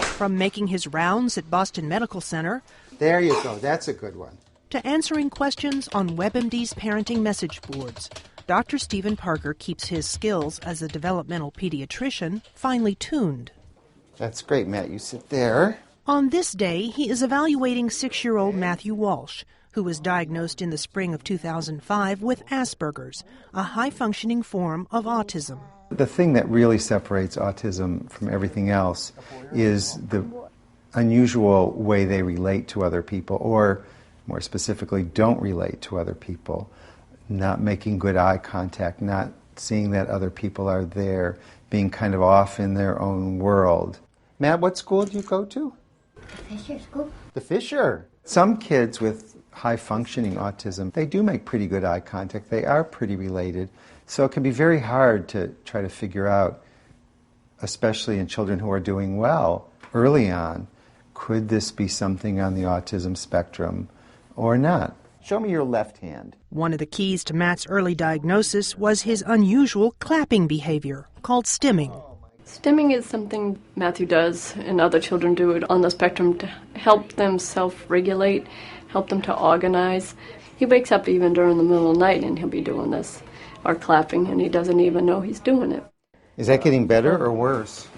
From making his rounds at Boston Medical Center. There you go. That's a good one. To answering questions on WebMD's parenting message boards. Dr. Stephen Parker keeps his skills as a developmental pediatrician finely tuned. That's great, Matt. You sit there. On this day, he is evaluating 6-year-old Matthew Walsh, who was diagnosed in the spring of 2005 with Asperger's, a high-functioning form of autism. The thing that really separates autism from everything else is the unusual way they relate to other people, or more specifically, don't relate to other people. Not making good eye contact, not seeing that other people are there, being kind of off in their own world. Matt, what school do you go to? The Fisher School. The Fisher. Some kids with high-functioning autism, they do make pretty good eye contact. They are pretty related. So it can be very hard to try to figure out, especially in children who are doing well early on, could this be something on the autism spectrum or not? Show me your left hand. One of the keys to Matt's early diagnosis was his unusual clapping behavior, called stimming. Stimming is something Matthew does and other children do it on the spectrum to help them self-regulate, help them to organize. He wakes up even during the middle of the night and he'll be doing this, or clapping, and he doesn't even know he's doing it. Is that getting better or worse?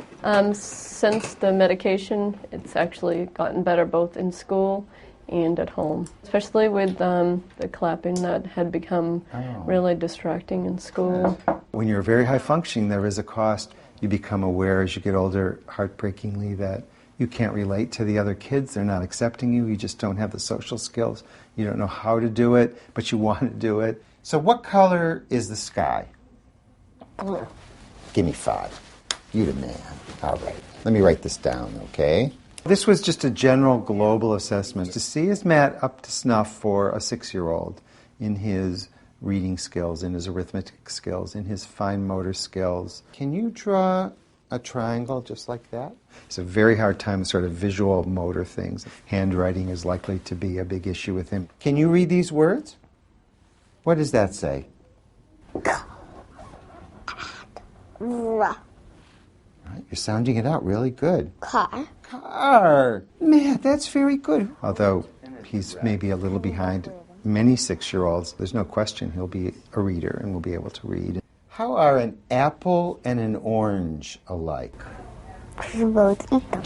Since the medication, it's actually gotten better both in school and at home, especially with the clapping that had become really distracting in school. When you're very high functioning, there is a cost. You become aware as you get older, heartbreakingly, that you can't relate to the other kids. They're not accepting you. You just don't have the social skills. You don't know how to do it, but you want to do it. So what color is the sky? Blue. Give me 5. You the man. All right. Let me write this down, okay? This was just a general global assessment to see is Matt up to snuff for a 6-year-old in his reading skills, in his arithmetic skills, in his fine motor skills. Can you draw a triangle just like that? It's a very hard time with sort of visual motor things. Handwriting is likely to be a big issue with him. Can you read these words? What does that say? R. You're sounding it out really good. Car. Car. Man, that's very good. Although he's maybe a little behind many 6-year-olds, there's no question he'll be a reader and will be able to read. How are an apple and an orange alike? We both eat them.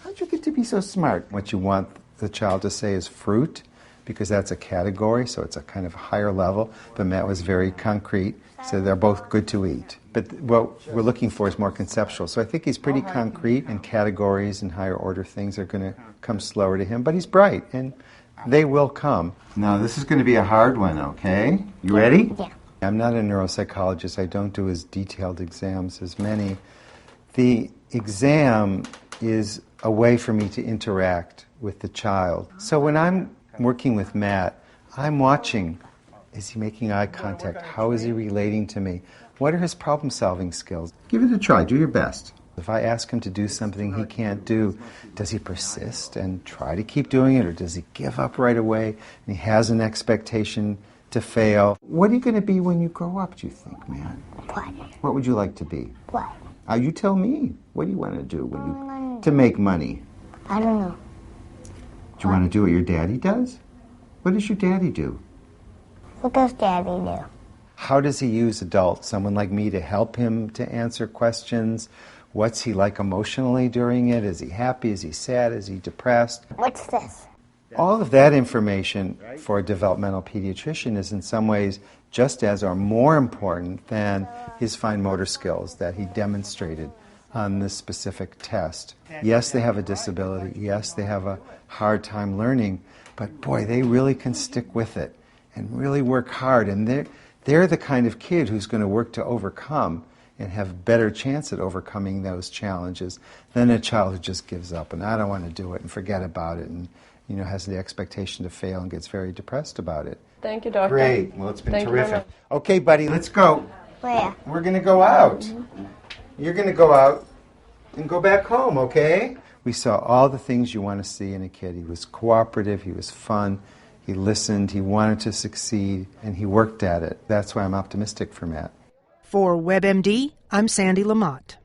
How'd you get to be so smart? What you want the child to say is fruit, because that's a category, so it's a kind of higher level. But Matt was very concrete, so they're both good to eat. But what we're looking for is more conceptual. So I think he's pretty concrete, and categories and higher order things are going to come slower to him. But he's bright, and they will come. Now, this is going to be a hard one, okay? You ready? Yeah. I'm not a neuropsychologist. I don't do as detailed exams as many. The exam is a way for me to interact with the child. So when I'm working with Matt, I'm watching. Is he making eye contact? How is he relating to me? What are his problem-solving skills? Give it a try. Do your best. If I ask him to do something he can't do, does he persist and try to keep doing it, or does he give up right away and he has an expectation to fail? What are you going to be when you grow up, do you think, man? What? What would you like to be? What? You tell me. What do you want to do when you to make money? I don't know. Do you want to do what your daddy does? What does your daddy do? What does Daddy do? How does he use adults, someone like me, to help him to answer questions? What's he like emotionally during it? Is he happy? Is he sad? Is he depressed? What's this? All of that information for a developmental pediatrician is in some ways just as or more important than his fine motor skills that he demonstrated on this specific test. Yes, they have a disability. Yes, they have a hard time learning. But boy, they really can stick with it and really work hard. And they're the kind of kid who's going to work to overcome and have better chance at overcoming those challenges than a child who just gives up and I don't want to do it and forget about it and has the expectation to fail and gets very depressed about it. Thank you, Doctor. Great. Well, it's been Thank you very terrific. much. Okay, buddy, let's go. Where? We're going to go out. You're going to go out and go back home, okay? We saw all the things you want to see in a kid. He was cooperative, he was fun, he listened, he wanted to succeed, and he worked at it. That's why I'm optimistic for Matt. For WebMD, I'm Sandy Lamott.